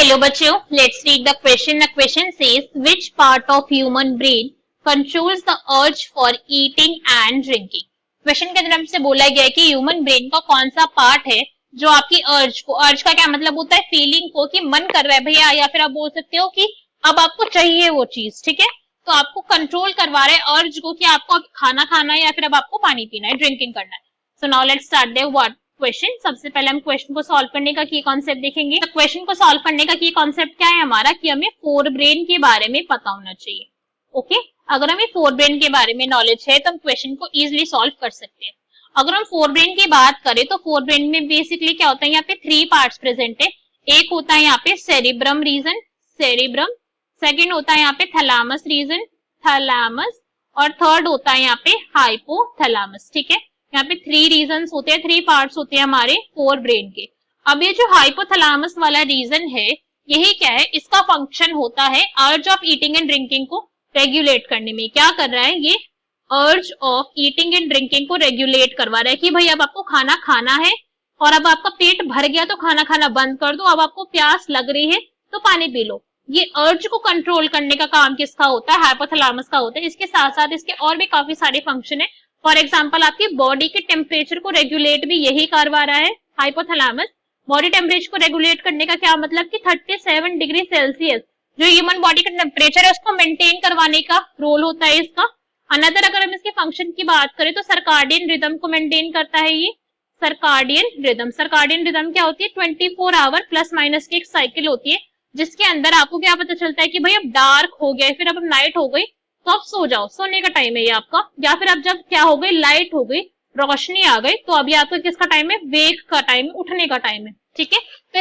Hello बच्चों, let's read the question. The question says which part of human brain controls the urge for eating and drinking. Question के अंदर हमसे बोला गया है कि ह्यूमन ब्रेन का कौन सा पार्ट है जो आपकी अर्ज को, अर्ज का क्या मतलब होता है, फीलिंग को, कि मन कर रहा है भैया, या फिर आप बोल सकते हो कि अब आपको चाहिए वो चीज, ठीक है, तो आपको कंट्रोल करवा रहा है अर्ज को कि आपको खाना खाना है या फिर अब आपको पानी पीना है, ड्रिंकिंग करना है. So now let's start the what question. सबसे पहले हम क्वेश्चन को सॉल्व करने का की कॉन्सेप्ट देखेंगे. तो क्वेश्चन को सॉल्व करने का की कॉन्सेप्ट क्या है हमारा, कि हमें फोर ब्रेन के बारे में पता होना चाहिए. ओके, अगर हमें फोर ब्रेन के बारे में नॉलेज है तो हम क्वेश्चन को इजीली सॉल्व कर सकते हैं. अगर हम फोर ब्रेन की बात करें तो फोर ब्रेन में बेसिकली क्या होता है, यहाँ पे थ्री पार्ट्स प्रेजेंट है. एक होता है यहाँ पे सेरिब्रम रीजन, सेरिब्रम. सेकेंड होता है यहाँ पे थैलामस रीजन, थैलामस. और थर्ड होता है यहाँ पे हाइपोथैलामस. ठीक है, यहाँ पे थ्री रीजन्स होते हैं, थ्री पार्ट्स होते हैं हमारे फोर ब्रेन के. अब ये जो हाइपोथैलामस वाला रीजन है, यही क्या है, इसका फंक्शन होता है अर्ज ऑफ ईटिंग एंड ड्रिंकिंग को रेगुलेट करने में. क्या कर रहा है ये, अर्ज ऑफ ईटिंग एंड ड्रिंकिंग को रेगुलेट करवा रहा है कि भाई अब आपको खाना खाना है और अब आपका पेट भर गया तो खाना खाना बंद कर दो, अब आपको प्यास लग रही है तो पानी पी लो. ये अर्ज को कंट्रोल करने का काम किसका होता है, हाइपोथैलामस का होता है. इसके साथ साथ इसके और भी काफी सारे फंक्शन है. फॉर एग्जाम्पल आपकी बॉडी के टेम्परेचर को रेगुलेट भी यही करवा रहा है हाइपोथैलामस. बॉडी टेम्परेचर को रेगुलेट करने का क्या मतलब कि 37 डिग्री सेल्सियस जो ह्यूमन बॉडी का टेम्परेचर है उसको मेंटेन करवाने का रोल होता है इसका. अनदर अगर हम इसके फंक्शन की बात करें तो सर्काडियन रिदम को मेंटेन करता है ये. सर्काडियन रिदम, सर्काडियन रिदम क्या होती है, 24 आवर प्लस माइनस की एक साइकिल होती है जिसके अंदर आपको क्या पता चलता है कि भाई अब डार्क हो गया, फिर अब नाइट हो गई तो आप सो जाओ, सोने का टाइम है ये आपका. या फिर अब जब क्या हो गई, लाइट हो गई, रोशनी आ गई, तो अभी आपका किसका टाइम है, वेक का टाइम, उठने का टाइम है. ठीक है, तो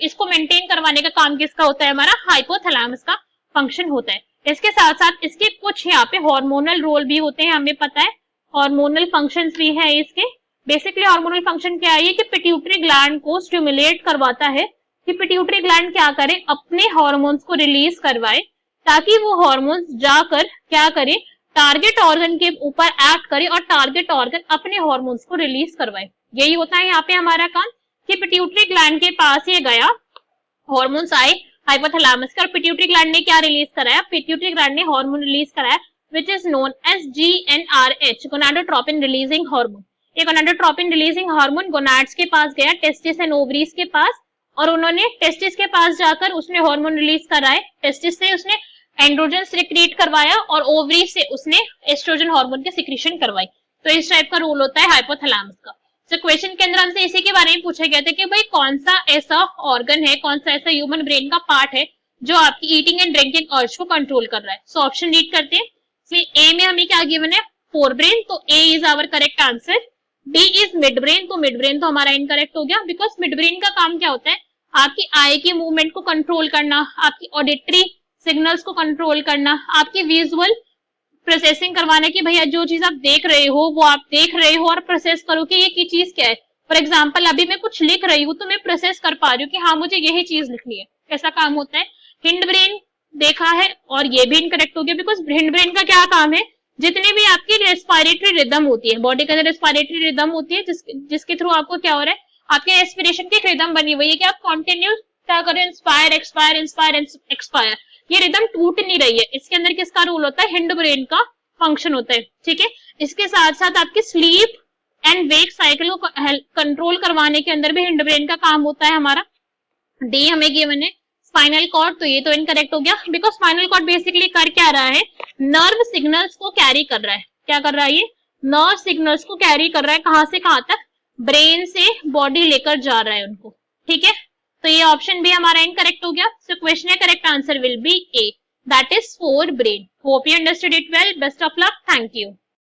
इसको मेंटेन करवाने का काम किसका होता है, हमारा हाइपोथैलामस का फंक्शन होता है. इसके साथ साथ इसके कुछ यहाँ पे हार्मोनल रोल भी होते हैं, हमें पता है हार्मोनल फंक्शंस भी है इसके. बेसिकली हार्मोनल फंक्शन क्या है कि पिट्यूटरी ग्लैंड को स्टिमुलेट करवाता है कि पिट्यूटरी ग्लैंड क्या करे, अपने हार्मोन्स को रिलीज करवाए ताकि वो हार्मोन्स जाकर क्या करे, टारगेट ऑर्गन के ऊपर एक्ट करे और टारगेट ऑर्गन अपने हार्मोन्स को रिलीज करवाए. यही होता है यहाँ पे हमारा काम कि पिट्यूटरी ग्लैंड के पास ये गया, हार्मोन्स आए हाइपोथैलामस का, और पिट्यूटरी ग्लैंड ने क्या रिलीज कराया, पिट्यूटरी ग्लैंड ने हार्मोन रिलीज कराया which is known as GnRH, gonadotropin releasing hormone. ये गोनाडोट्रोपिन रिलीजिंग हार्मोन गोनाड्स के पास गया, टेस्टिस एंड ओवरीज के पास, और उन्होंने टेस्टिस के पास जाकर उसने हार्मोन रिलीज कराए. टेस्टिस से उसने एंड्रोजन सिक्रीट करवाया और ओवरी से उसने एस्ट्रोजन हार्मोन की सिक्रीशन करवाई. तो इस टाइप का रोल होता है हाइपोथैलामस का. तो क्वेश्चन के अंदर हमसे इसी के बारे में पूछा गया था कि भाई कौन सा ऐसा ऑर्गन है, कौन सा ऐसा ह्यूमन ब्रेन का पार्ट है जो आपकी ईटिंग एंड ड्रिंकिंग अर्ज को कंट्रोल कर रहा है. सो ऑप्शन रीड करते हैं. ए में हमें क्या गिवन है, फोर ब्रेन, तो A is our correct answer. D is midbrain, तो मिड ब्रेन तो हमारा इनकरेक्ट हो गया, बिकॉज मिड ब्रेन का काम क्या होता है, आपकी आई की मूवमेंट को कंट्रोल करना, आपकी ऑडिटरी सिग्नल्स को कंट्रोल करना, आपकी विजुअल प्रोसेसिंग करवाना कि भैया जो चीज आप देख रहे हो वो आप देख रहे हो और प्रोसेस करो कि ये चीज क्या है. फॉर एग्जांपल अभी मैं कुछ लिख रही हूँ तो मैं प्रोसेस कर पा रही हूँ कि हाँ मुझे यही चीज लिखनी है, ऐसा काम होता है. हिंड ब्रेन देखा है और ये भी इनकरेक्ट हो गया, बिकॉज हिंड ब्रेन का क्या काम है, जितने भी आपकी रेस्पिरेटरी रिदम होती है, बॉडी के अंदर रेस्पिरेटरी रिदम होती है जिसके थ्रू आपको क्या हो रहा है, आपके रेस्पिरेशन की रिदम बनी हुई है कि आप कॉन्टिन्यूस क्या करें, इंस्पायर एक्सपायर इंस्पायर एक्सपायर, ये रिदम टूट नहीं रही है. इसके अंदर किसका रोल होता है, हिंड ब्रेन का फंक्शन होता है. ठीक है, इसके साथ साथ आपकी स्लीप एंड वेक साइकिल को कंट्रोल करवाने के अंदर भी हिंड ब्रेन का काम होता है हमारा. डी हमें गिवन है स्पाइनल कॉर्ड, तो ये तो इनकरेक्ट हो गया, बिकॉज स्पाइनल कॉर्ड बेसिकली कर क्या रहा है, नर्व सिग्नल्स को कैरी कर रहा है. क्या कर रहा है ये, नर्व सिग्नल्स को कैरी कर रहा है, कहां से कहां तक, ब्रेन से बॉडी लेकर जा रहा है उनको. ठीक है, तो ये ऑप्शन भी हमारा इनकरेक्ट हो गया. सो क्वेश्चन का correct answer will be A, that is fore brain. Hope you understood it well. Best of luck. Thank you.